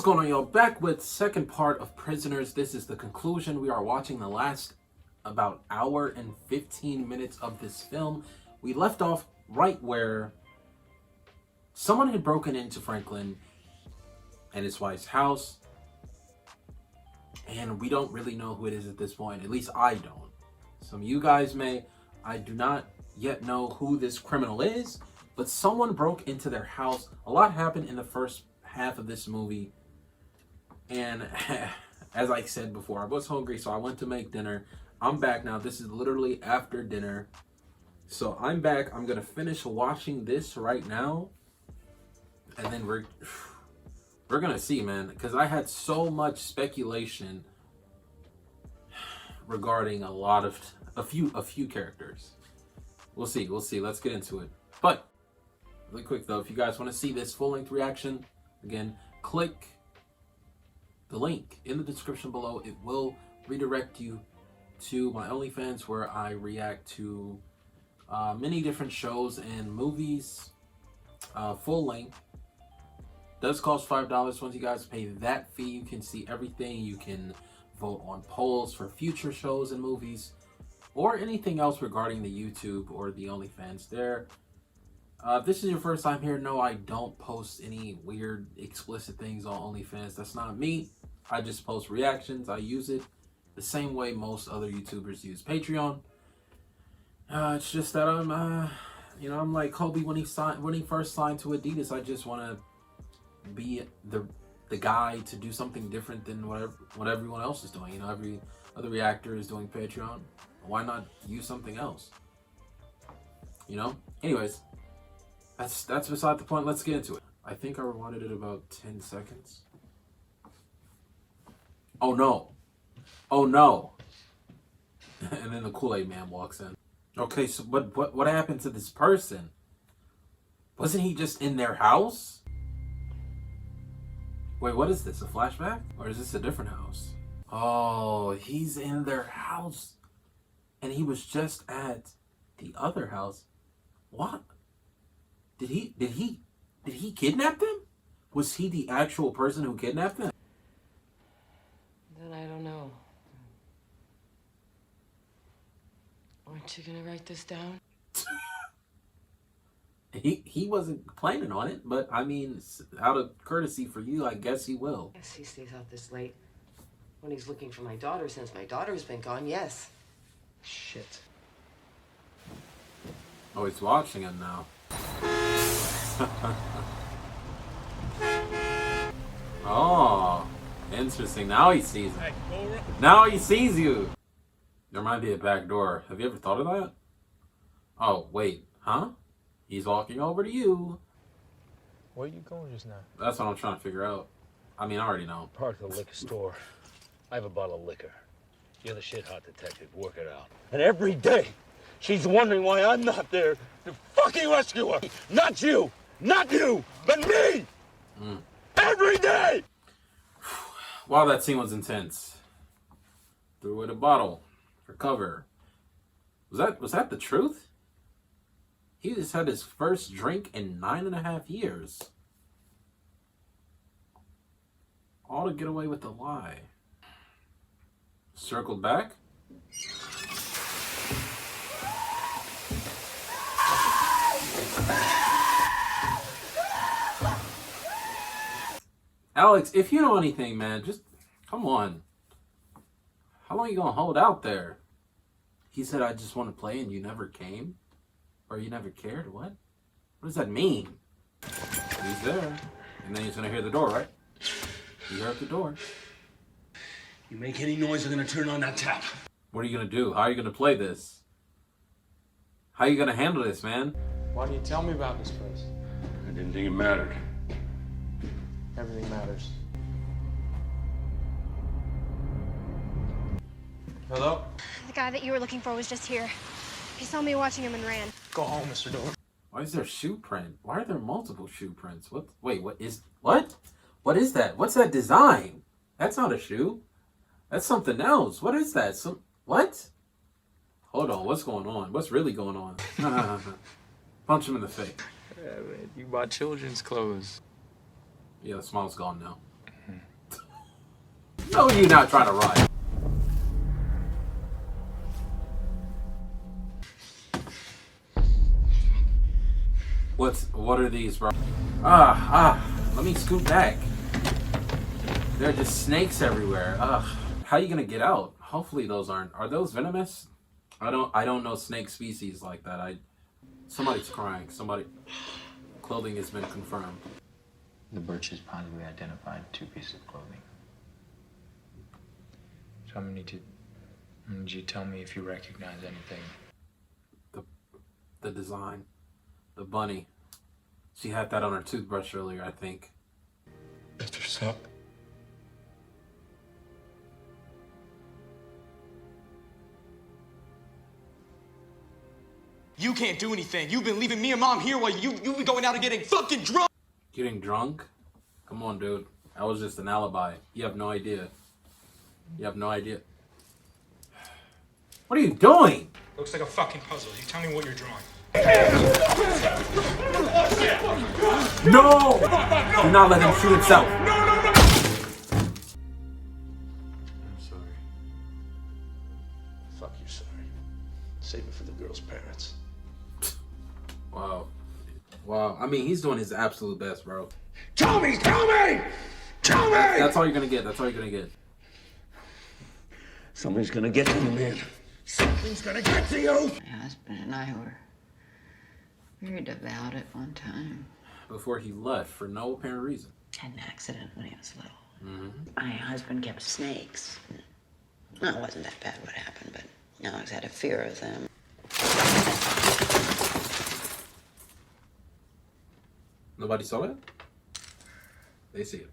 going on, y'all? Back with second part of Prisoners. This is the conclusion. We are watching the last about hour and 15 minutes of this film. We left off right where someone had broken into Franklin and his wife's house, and we don't really know who it is at this point. At least I don't. Some of you guys may. I do not yet know who this criminal is, but someone broke into their house. A lot happened in the first half of this movie, and as I said before, I was hungry, so I went to make dinner. I'm back now. This is literally after dinner, so I'm back. I'm gonna finish watching this right now, and then we're gonna see, man, because I had so much speculation regarding a few characters. We'll see. Let's get into it. But really quick though, if you guys want to see this full-length reaction, again, click the link in the description below. It will redirect you to my OnlyFans, where I react to many different shows and movies, full length. Does cost $5. Once you guys pay that fee, you can see everything. You can vote on polls for future shows and movies, or anything else regarding the YouTube or the OnlyFans there. If this is your first time here, no, I don't post any weird, explicit things on OnlyFans. That's not me. I just post reactions. I use it the same way most other YouTubers use Patreon. It's just that I'm like Kobe when he first signed to Adidas. I just want to be the guy to do something different than what everyone else is doing. You know, every other reactor is doing Patreon. Why not use something else? You know? Anyways, that's beside the point. Let's get into it. I think I rewinded it about 10 seconds. Oh no. Oh no. And then the Kool-Aid man walks in. Okay, so what happened to this person? Wasn't he just in their house? Wait, what is this? A flashback? Or is this a different house? Oh, he's in their house. And he was just at the other house. What? Did he kidnap them? Was he the actual person who kidnapped them? Then I don't know. Aren't you gonna write this down? He wasn't planning on it, but I mean, out of courtesy for you, I guess he will. Yes, he stays out this late. When he's looking for my daughter, since my daughter's been gone, yes. Shit. Oh, he's watching him now. Oh, interesting. Now he sees him. Now he sees you. There might be a back door. Have you ever thought of that? Oh, wait. Huh? He's walking over to you. Where you going just now? That's what I'm trying to figure out. I mean, I already know. Park the liquor store. I have a bottle of liquor. You're the shit-hot detective. Work it out. And every day, she's wondering why I'm not there to fucking rescue her. Not you! Not you! But me! Every day! Wow, that scene was intense. Threw away the bottle for cover. Was that the truth? He just had his first drink in 9.5 years. All to get away with the lie. Circled back. Alex, if you know anything, man, just come on. How long are you gonna hold out there? He said, I just want to play, and you never came? Or you never cared? What? What does that mean? He's there. And then he's gonna hear the door, right? He heard the door. You make any noise, I'm gonna turn on that tap. What are you gonna do? How are you gonna play this? How are you gonna handle this, man? Why didn't you tell me about this place? I didn't think it mattered. Everything matters. Hello? The guy that you were looking for was just here. He saw me watching him and ran. Go home, Mr. Door. Why is there shoe print? Why are there multiple shoe prints? What? Wait, what is that? What's that design? That's not a shoe. That's something else. What is that? What? Hold on, what's going on? What's really going on? Punch him in the face. Yeah, man, you bought children's clothes. Yeah, the smile's gone now. No, you're not trying to run. What are these, bro? Let me scoot back. There are just snakes everywhere. How are you gonna get out? Hopefully those aren't. Are those venomous? I don't know snake species like that. Somebody's crying. Clothing has been confirmed. The birches positively identified 2 pieces of clothing. So I'm gonna need you to tell me if you recognize anything. The design. The bunny. She had that on her toothbrush earlier, I think. That's what's up. You can't do anything. You've been leaving me and Mom here while you've been going out and getting fucking drunk. Getting drunk? Come on, dude. That was just an alibi. You have no idea. You have no idea. What are you doing? Looks like a fucking puzzle. You tell me what you're drawing. No! Do not let him shoot himself. I'm sorry. Fuck you, sorry. Save it for the girl's parents. Wow. Wow. I mean, he's doing his absolute best, bro. Tell me! Tell me! Tell me! That's all you're gonna get. That's all you're gonna get. Something's gonna get to you, man. Something's gonna get to you! My husband and I were very devout at one time. Before he left for no apparent reason. Had an accident when he was little. My husband kept snakes. Well, it wasn't that bad what happened, but Alex had a fear of them. Nobody saw it? They see it.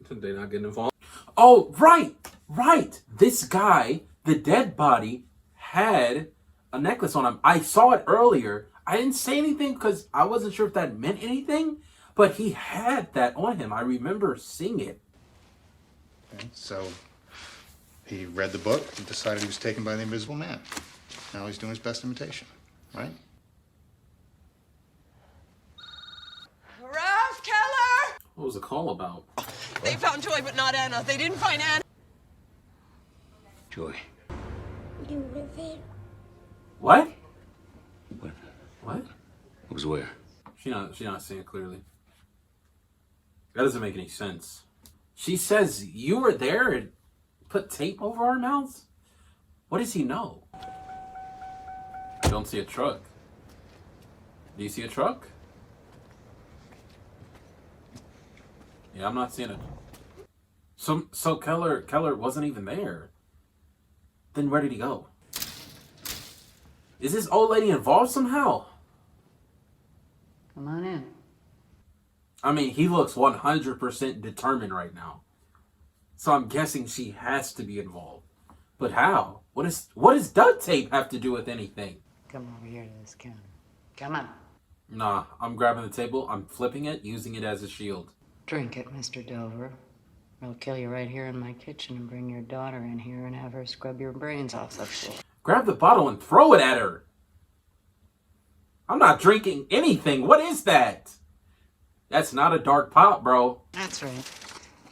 They're not getting involved. Oh, right. This guy, the dead body, had a necklace on him. I saw it earlier. I didn't say anything because I wasn't sure if that meant anything, but he had that on him. I remember seeing it. Okay, so he read the book and decided he was taken by the Invisible Man. Now he's doing his best imitation, right? Ralph Keller! What was the call about? They found Joy, but not Anna. They didn't find Anna. Joy. You live here? What? What? What? Was where? She not seeing it clearly. That doesn't make any sense. She says you were there and put tape over our mouths? What does he know? I don't see a truck. Do you see a truck? Yeah, I'm not seeing it. So Keller wasn't even there. Then where did he go? Is this old lady involved somehow? Come on in. I mean, he looks 100% determined right now. So I'm guessing she has to be involved. But how? What does duct tape have to do with anything? Come over here to this counter. Come on. Nah, I'm grabbing the table, I'm flipping it, using it as a shield. Drink it, Mr. Dover. I'll kill you right here in my kitchen and bring your daughter in here and have her scrub your brains off the floor. Grab the bottle and throw it at her. I'm not drinking anything. What is that? That's not a dark pop, bro. That's right.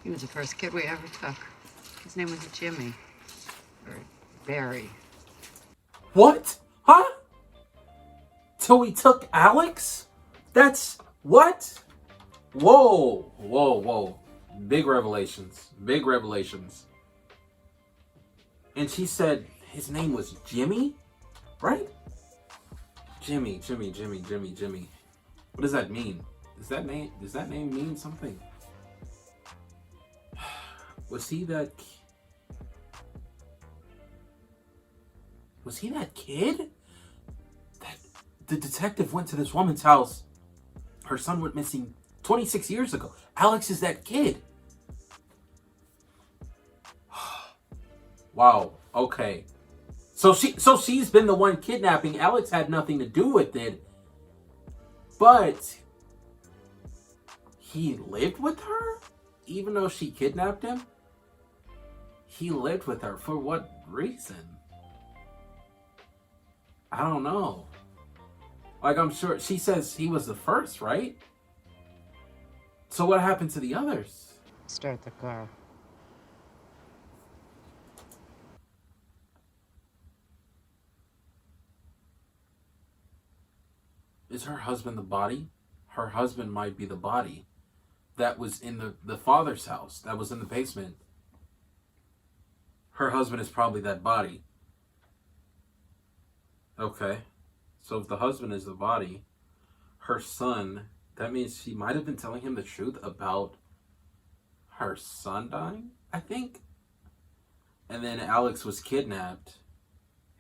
He was the first kid we ever took. His name was Jimmy. Or Barry. What? Huh? Till we took Alex? That's what? Whoa. Big revelations. Big revelations. And she said his name was Jimmy? Right? Jimmy. What does that mean? Does that name mean something? Was he that kid? That the detective went to this woman's house. Her son went missing 26 years ago. Alex is that kid. Wow. Okay. So she's been the one kidnapping. Alex had nothing to do with it. But he lived with her? Even though she kidnapped him? He lived with her. For what reason? I don't know. Like, I'm sure she says he was the first, right? So what happened to the others? Start the car. Is her husband the body? Her husband might be the body that was in the father's house, that was in the basement. Her husband is probably that body. Okay. So if the husband is the body, her son, that means she might have been telling him the truth about her son dying, I think. And then Alex was kidnapped.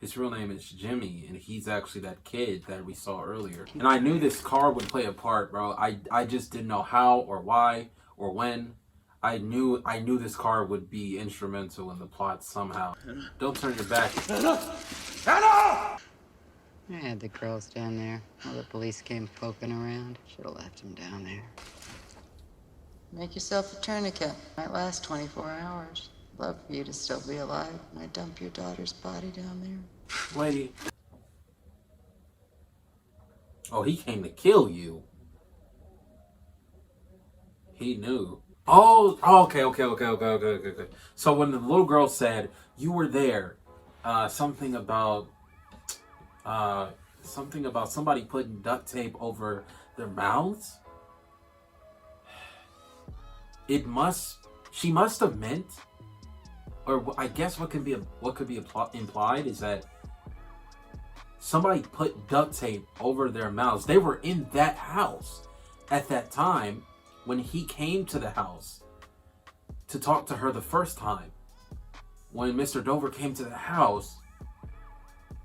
His real name is Jimmy, and he's actually that kid that we saw earlier. And I knew this car would play a part, bro. I just didn't know how or why or when. I knew this car would be instrumental in the plot somehow. Don't turn your back. I had the girls down there while the police came poking around. Should have left them down there. Make yourself a tourniquet. Might last 24 hours. Love for you to still be alive when I dump your daughter's body down there. Lady. Oh, he came to kill you. He knew. Oh, okay. So when the little girl said, you were there, something about somebody putting duct tape over their mouths. She must have meant, or I guess what could be implied is that somebody put duct tape over their mouths. They were in that house at that time when he came to the house to talk to her the first time. When Mr. Dover came to the house,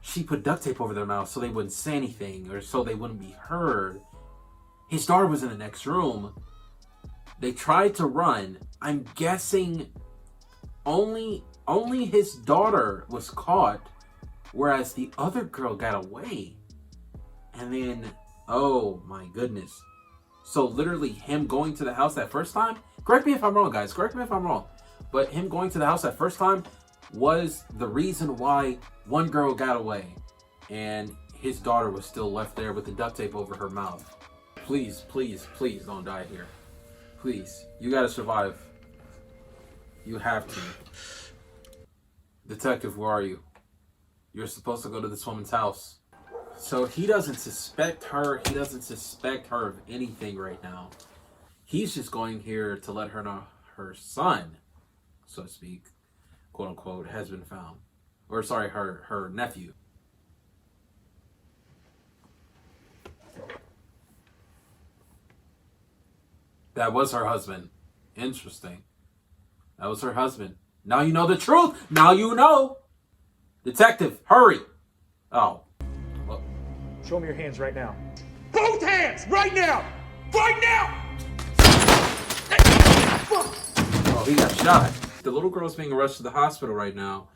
she put duct tape over their mouths so they wouldn't say anything or so they wouldn't be heard. His daughter was in the next room. They tried to run. I'm guessing only his daughter was caught, whereas the other girl got away. And then, oh my goodness. So literally him going to the house that first time, correct me if I'm wrong, guys, correct me if I'm wrong, but him going to the house that first time was the reason why one girl got away and his daughter was still left there with the duct tape over her mouth. Please, please, please don't die here. Please, you gotta survive. You have to. Detective, where are you? You're supposed to go to this woman's house. So he doesn't suspect her. He doesn't suspect her of anything right now. He's just going here to let her know her son, so to speak, quote unquote, has been found. Or sorry, her nephew. That was her husband. Interesting. That was her husband. Now you know the truth. Now you know. Detective, hurry. Oh. Well. Show me your hands right now. Both hands! Right now! Right now! Oh, he got shot. The little girl's being rushed to the hospital right now.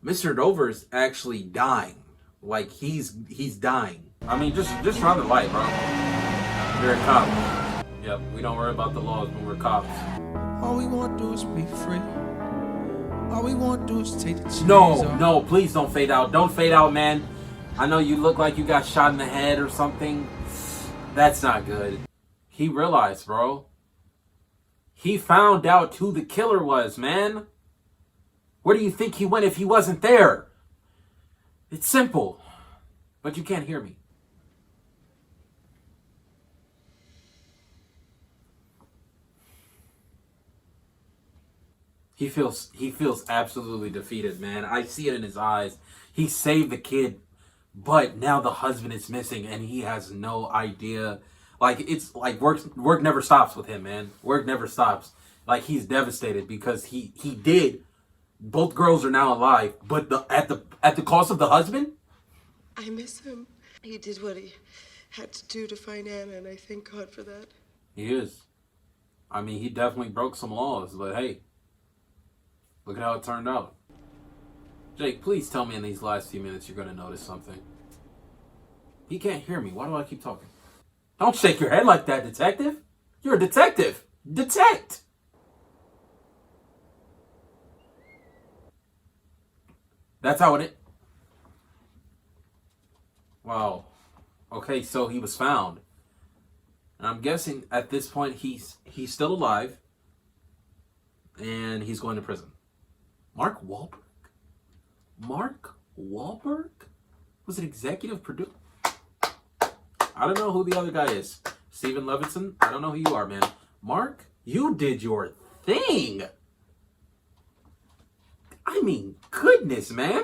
Mr. Dover's actually dying. Like, he's dying. I mean, just run the light, bro. You're a cop. Yep, we don't worry about the laws when we're cops. All we want to do is be free. All we want to do is take the chance. No, please don't fade out. Don't fade out, man. I know you look like you got shot in the head or something. That's not good. He realized, bro. He found out who the killer was, man. Where do you think he went if he wasn't there? It's simple. But you can't hear me. He feels absolutely defeated, man. I see it in his eyes. He saved the kid, but now the husband is missing and he has no idea. Like, it's like work never stops with him, man. Work never stops. Like, he's devastated because he did. Both girls are now alive, but at the cost of the husband? I miss him. He did what he had to do to find Anna, and I thank God for that. He is. I mean, he definitely broke some laws, but hey. Look at how it turned out. Jake, please tell me in these last few minutes you're going to notice something. He can't hear me. Why do I keep talking? Don't shake your head like that, detective. You're a detective. Detect. That's how it... Wow. Okay, so he was found. And I'm guessing at this point he's still alive. and he's going to prison. Mark Wahlberg? Mark Wahlberg was an executive producer. I don't know who the other guy is. Steven Levinson? I don't know who you are, man. Mark, you did your thing. I mean, goodness, man.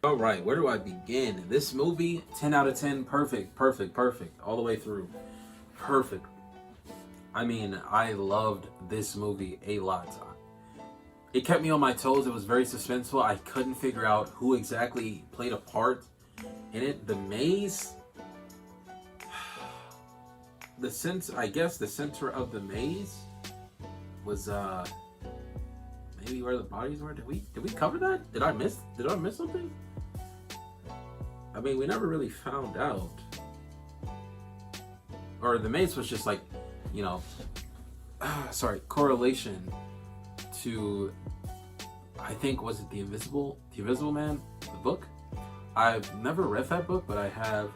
All right, where do I begin? This movie, 10 out of 10, perfect, perfect, perfect, all the way through. Perfect. I mean, I loved this movie a lot. It kept me on my toes. It was very suspenseful. I couldn't figure out who exactly played a part in it. The maze, I guess the center of the maze was maybe where the bodies were. Did we cover that? Did I miss something? I mean, we never really found out. Or the maze was just like, you know, correlation to, I think, was it The Invisible Man, the book? I've never read that book, but I have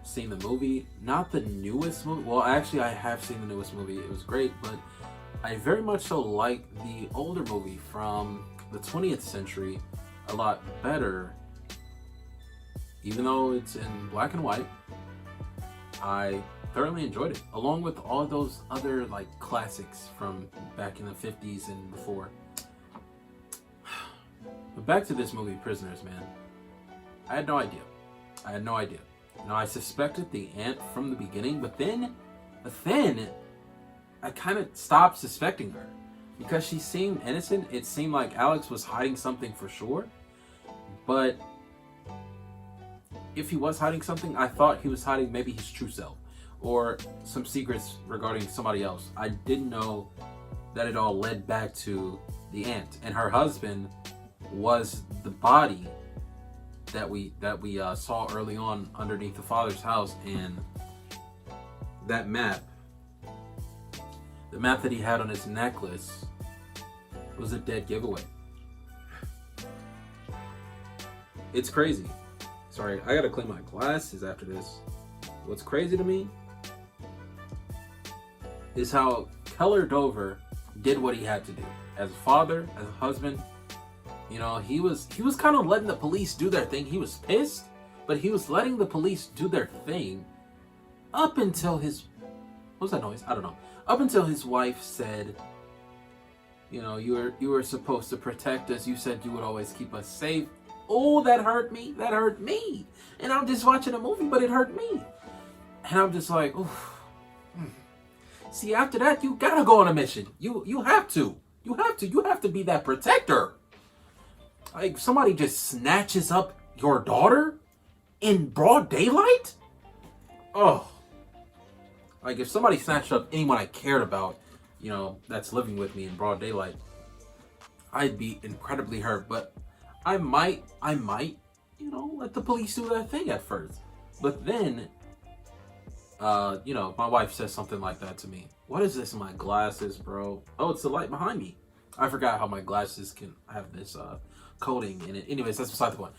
seen the movie. Not the newest movie. Well, actually, I have seen the newest movie. It was great, but I very much so like the older movie from the 20th century a lot better. Even though it's in black and white, I thoroughly enjoyed it, along with all those other like classics from back in the 50s and before. But back to this movie, Prisoners, man. I had no idea. You know, I suspected the aunt from the beginning, but then I kind of stopped suspecting her because she seemed innocent. It seemed like Alex was hiding something for sure, but if he was hiding something, I thought he was hiding maybe his true self or some secrets regarding somebody else. I didn't know that it all led back to the aunt, and her husband was the body that we saw early on underneath the father's house. And that map, the map that he had on his necklace, was a dead giveaway. It's crazy. Sorry, I gotta clean my glasses after this. What's crazy to me is how Keller Dover did what he had to do. As a father, as a husband, you know, he was kind of letting the police do their thing. He was pissed, but he was letting the police do their thing up until his, what was that noise? I don't know. Up until his wife said, you know, you were supposed to protect us. You said you would always keep us safe. Oh, that hurt me. That hurt me. And I'm just watching a movie, but it hurt me. And I'm just like, oof. See, after that, you gotta go on a mission. You have to. You have to be that protector. Like, somebody just snatches up your daughter in broad daylight? Oh. Like, if somebody snatched up anyone I cared about, you know, that's living with me in broad daylight, I'd be incredibly hurt. But I might, you know, let the police do their thing at first. But then, you know, my wife says something like that to me. What is this in my glasses, bro? Oh, it's the light behind me. I forgot how my glasses can have this coating in it. Anyways, that's beside the point.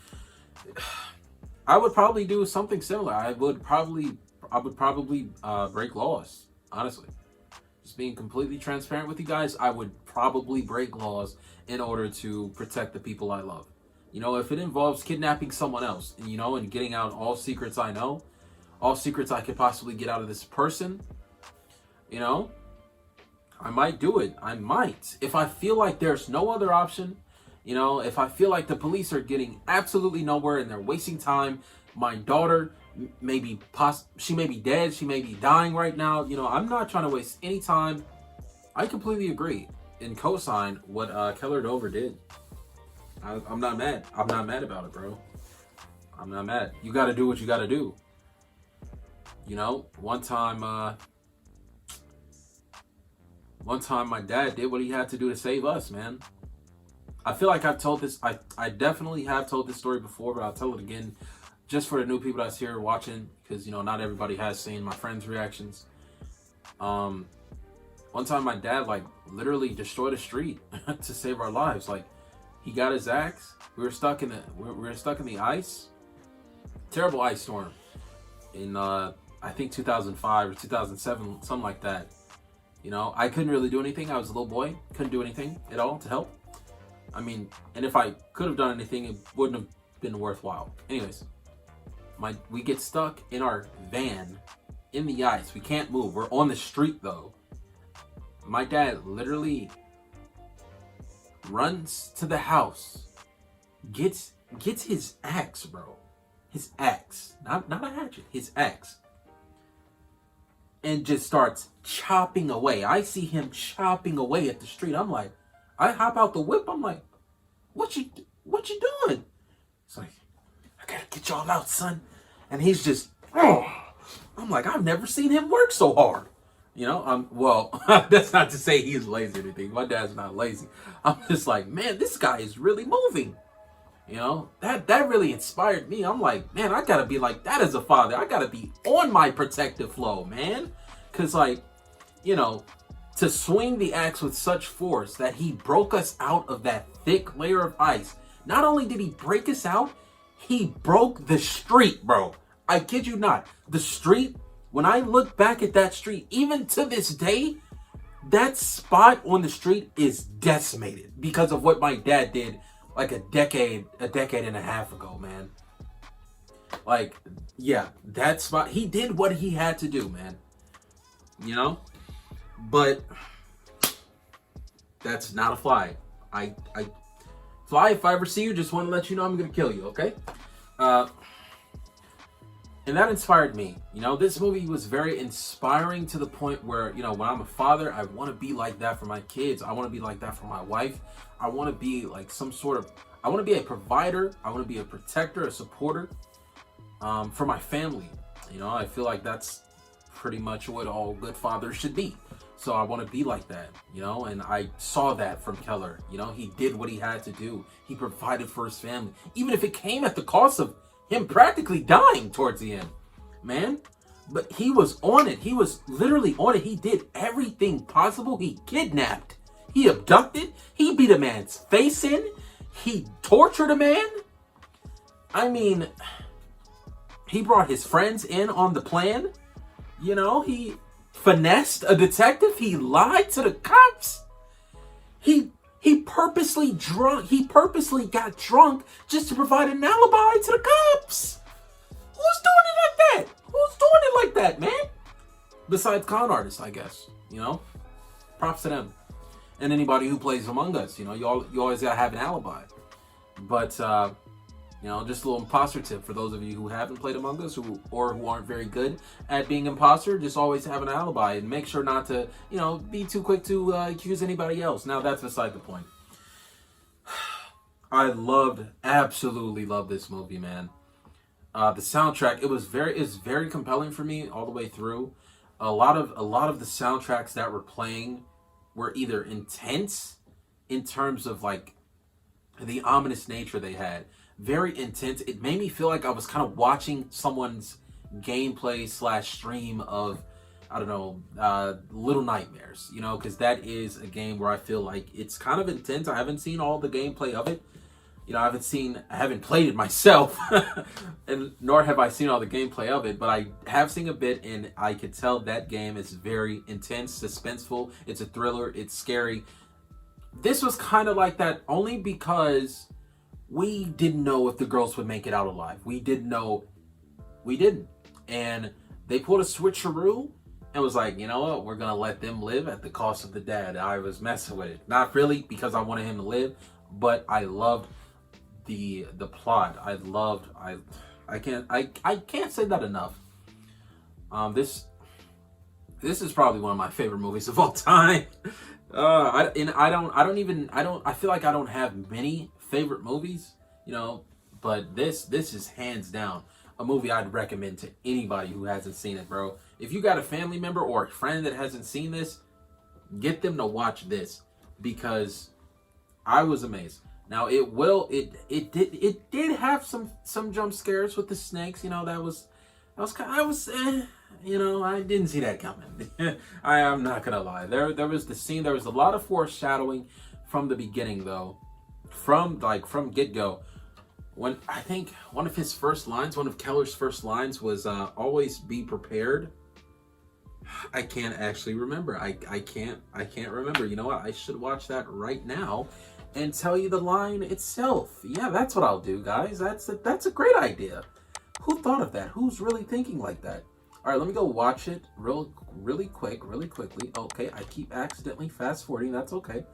I would probably do something similar. I would probably break laws, honestly. Just being completely transparent with you guys, I would probably break laws in order to protect the people I love. You know, if it involves kidnapping someone else, you know, and getting out all secrets I know, all secrets I could possibly get out of this person, you know, I might do it. I might. If I feel like there's no other option, you know, if I feel like the police are getting absolutely nowhere and they're wasting time, my daughter she may be dead, she may be dying right now, you know, I'm not trying to waste any time. I completely agree and co-sign what Keller Dover did. I'm not mad. I'm not mad about it, bro. I'm not mad. You got to do what you got to do. You know, one time my dad did what he had to do to save us, man. I feel like I've told this, I definitely have told this story before, but I'll tell it again just for the new people that's here watching, because, you know, not everybody has seen my friends' reactions. One time my dad, like, literally destroyed a street to save our lives. Like, he got his axe. We were stuck in the ice. Terrible ice storm in I think 2005 or 2007, something like that. You know, I couldn't really do anything. I was a little boy, couldn't do anything at all to help. I mean, and if I could have done anything, it wouldn't have been worthwhile. Anyways, we get stuck in our van in the ice. We can't move. We're on the street though. My dad literally runs to the house, gets his axe, bro. His axe, not a hatchet, his axe, and just starts chopping away. I see him chopping away at the street. I'm like, I hop out the whip. I'm like, what you doing? It's like, I gotta get y'all out, son. And he's just, oh. I'm like, I've never seen him work so hard. You know, well, that's not to say he's lazy or anything. My dad's not lazy. I'm just like, man, this guy is really moving. You know, that really inspired me. I'm like, man, I gotta be like that as a father. I gotta be on my protective flow, man. Cause like, you know, to swing the axe with such force that he broke us out of that thick layer of ice. Not only did he break us out, he broke the street, bro. I kid you not. The street, when I look back at that street, even to this day, that spot on the street is decimated because of what my dad did like a decade and a half ago, man. Like, yeah, that spot, he did what he had to do, man. You know? But that's not a fly. Fly, if I ever see you, just want to let you know I'm gonna kill you, okay? And that inspired me. You know, this movie was very inspiring to the point where, you know, when I'm a father, I want to be like that for my kids. I want to be like that for my wife. I want to be like I want to be a provider. I want to be a protector, a supporter for my family. You know, I feel like that's pretty much what all good fathers should be. So I want to be like that, you know, and I saw that from Keller. You know, he did what he had to do. He provided for his family, even if it came at the cost of him practically dying towards the end, man. But he was on it. He was literally on it. He did everything possible. He kidnapped, he abducted, he beat a man's face in, he tortured a man. I mean, he brought his friends in on the plan. You know, he finessed a detective. He lied to the cops. He purposely got drunk just to provide an alibi to the cops. Who's doing it like that? Who's doing it like that, man? Besides con artists, I guess. You know, props to them. And anybody who plays Among Us, you know, you always gotta have an alibi. But you know, just a little imposter tip for those of you who haven't played Among Us who aren't very good at being imposter. Just always have an alibi and make sure not to, you know, be too quick to accuse anybody else. Now that's beside the point. I absolutely loved this movie, man. The soundtrack, it was very compelling for me all the way through. A lot of the soundtracks that were playing were either intense in terms of like the ominous nature they had. Very intense. It made me feel like I was kind of watching someone's gameplay / stream of, I don't know, Little Nightmares, you know, because that is a game where I feel like it's kind of intense. I haven't seen all the gameplay of it. You know, I haven't played it myself, and nor have I seen all the gameplay of it, but I have seen a bit, and I could tell that game is very intense, suspenseful. It's a thriller. It's scary. This was kind of like that only because we didn't know if the girls would make it out alive. We didn't know. We didn't. And they pulled a switcheroo and was like, you know what? We're going to let them live at the cost of the dad. I was messing with it. Not really because I wanted him to live, but I loved the plot. I can't say that enough. This is probably one of my favorite movies of all time. I feel like I don't have many favorite movies, you know, but this is hands down a movie I'd recommend to anybody who hasn't seen it, bro. If you got a family member or a friend that hasn't seen this, get them to watch this because I was amazed. Now it did have some jump scares with the snakes, you know, you know, I didn't see that coming. I am not gonna lie. There was the scene. There was a lot of foreshadowing from the beginning, though, from get-go. When I think one of Keller's first lines was "always be prepared." I can't actually remember. I can't remember. You know what? I should watch that right now and tell you the line itself. Yeah, that's what I'll do, guys. That's a great idea. Who thought of that? Who's really thinking like that? All right, let me go watch it really quickly. Okay, I keep accidentally fast forwarding. That's okay.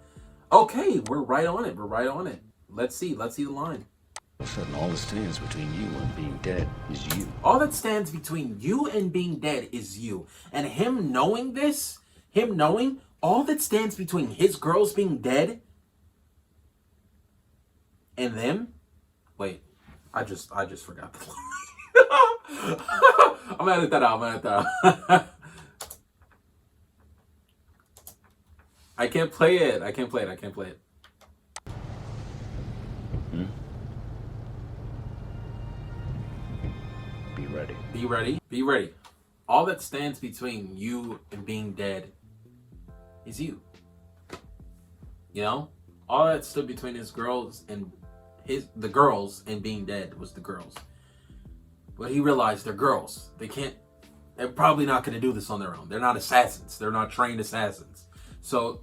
Okay, we're right on it. We're right on it. Let's see the line. All of a sudden, all that stands between you and being dead is you. All that stands between you and being dead is you. And him knowing this, him knowing all that stands between his girls being dead and them. Wait, I just forgot the line. I'm gonna edit that out. I can't play it. Be ready. All that stands between you and being dead is you. You know? All that stood between the girls and being dead was the girls. But he realized they're girls. They're probably not going to do this on their own. They're not assassins. They're not trained assassins. So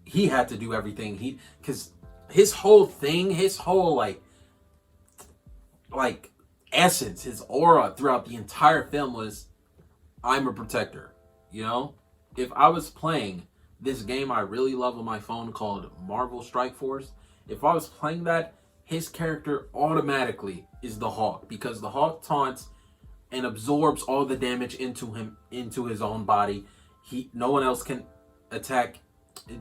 he had to do everything. Because his whole thing, his whole like essence, his aura throughout the entire film was, I'm a protector. You know? If I was playing this game I really love on my phone called Marvel Strike Force, if I was playing that, his character automatically is the Hawk, because the Hawk taunts and absorbs all the damage into his own body. No one else can attack.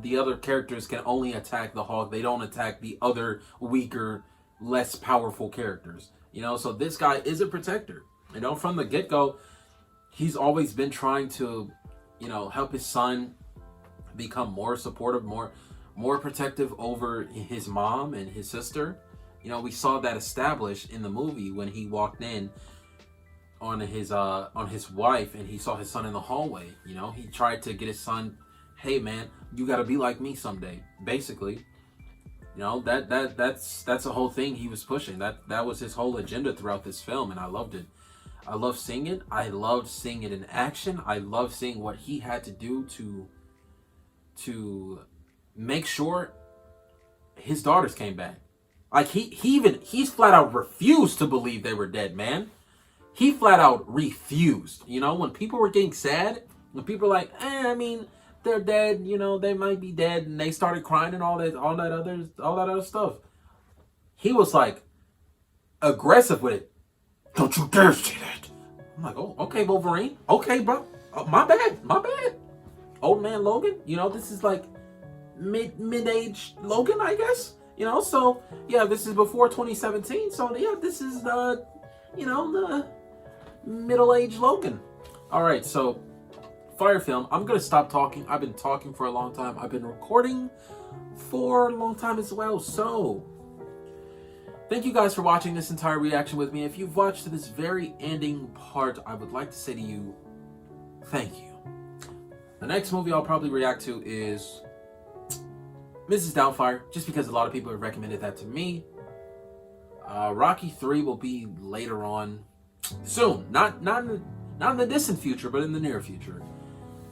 The other characters can only attack the Hawk. They don't attack the other weaker, less powerful characters. You know, so this guy is a protector. You know, from the get-go, he's always been trying to, you know, help his son become more supportive, more protective over his mom and his sister. You know, we saw that established in the movie when he walked in on his wife and he saw his son in the hallway. You know, he tried to get his son, hey man, you got to be like me someday. Basically, you know, that's a whole thing he was pushing. That was his whole agenda throughout this film, and I loved it. I loved seeing it. I loved seeing it in action. I loved seeing what he had to do to make sure his daughters came back. Like he's flat out refused to believe they were dead, man. He flat out refused. You know, when people were getting sad, when people were like, I mean, they're dead, you know, they might be dead, and they started crying and all that other stuff. He was like aggressive with it. Don't you dare say that. I'm like, oh, okay, Wolverine. Okay, bro. Oh, my bad. Old man Logan. You know, this is like mid-age Logan, I guess. You know, so yeah, this is before 2017. So yeah, this is the middle-aged Logan. All right, so Fire Film. I'm gonna stop talking. I've been talking for a long time. I've been recording for a long time as well. So thank you guys for watching this entire reaction with me. If you've watched to this very ending part, I would like to say to you, thank you. The next movie I'll probably react to is Mrs. Doubtfire, just because a lot of people have recommended that to me. Rocky 3 will be later on, soon, not in the distant future, but in the near future.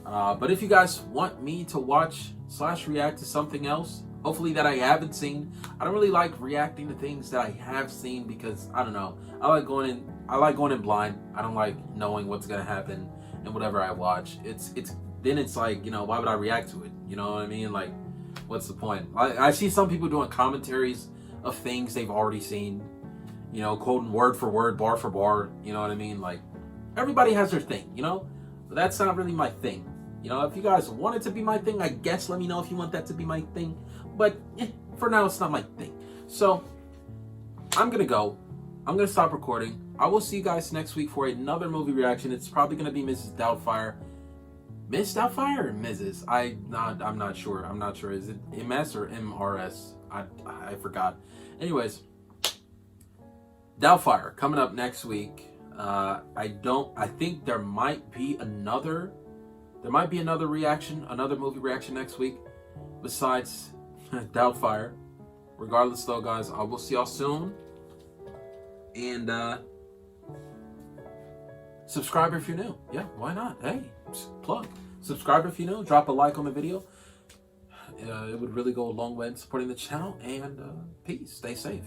But if you guys want me to watch / react to something else, hopefully that I haven't seen. I don't really like reacting to things that I have seen because I don't know. I like going in blind. I don't like knowing what's gonna happen and whatever I watch. It's like, you know, why would I react to it? You know what I mean? Like, what's the point? I see some people doing commentaries of things they've already seen, you know, quoting word for word, bar for bar, you know what I mean? Like, everybody has their thing, you know? But that's not really my thing. You know, if you guys want it to be my thing, I guess let me know if you want that to be my thing. But for now, it's not my thing. So, I'm going to go. I'm going to stop recording. I will see you guys next week for another movie reaction. It's probably going to be Mrs. Doubtfire. Miss Doubtfire or Mrs.? I'm not sure. I'm not sure. Is it MS or MRS? I forgot. Anyways, Doubtfire coming up next week. I think there might be another reaction, another movie reaction next week besides Doubtfire. Regardless though, guys, I will see y'all soon. And Subscribe if you're new. Yeah, why not? Hey, plug. Subscribe if you're new. Drop a like on the video. It would really go a long way in supporting the channel. And peace. Stay safe.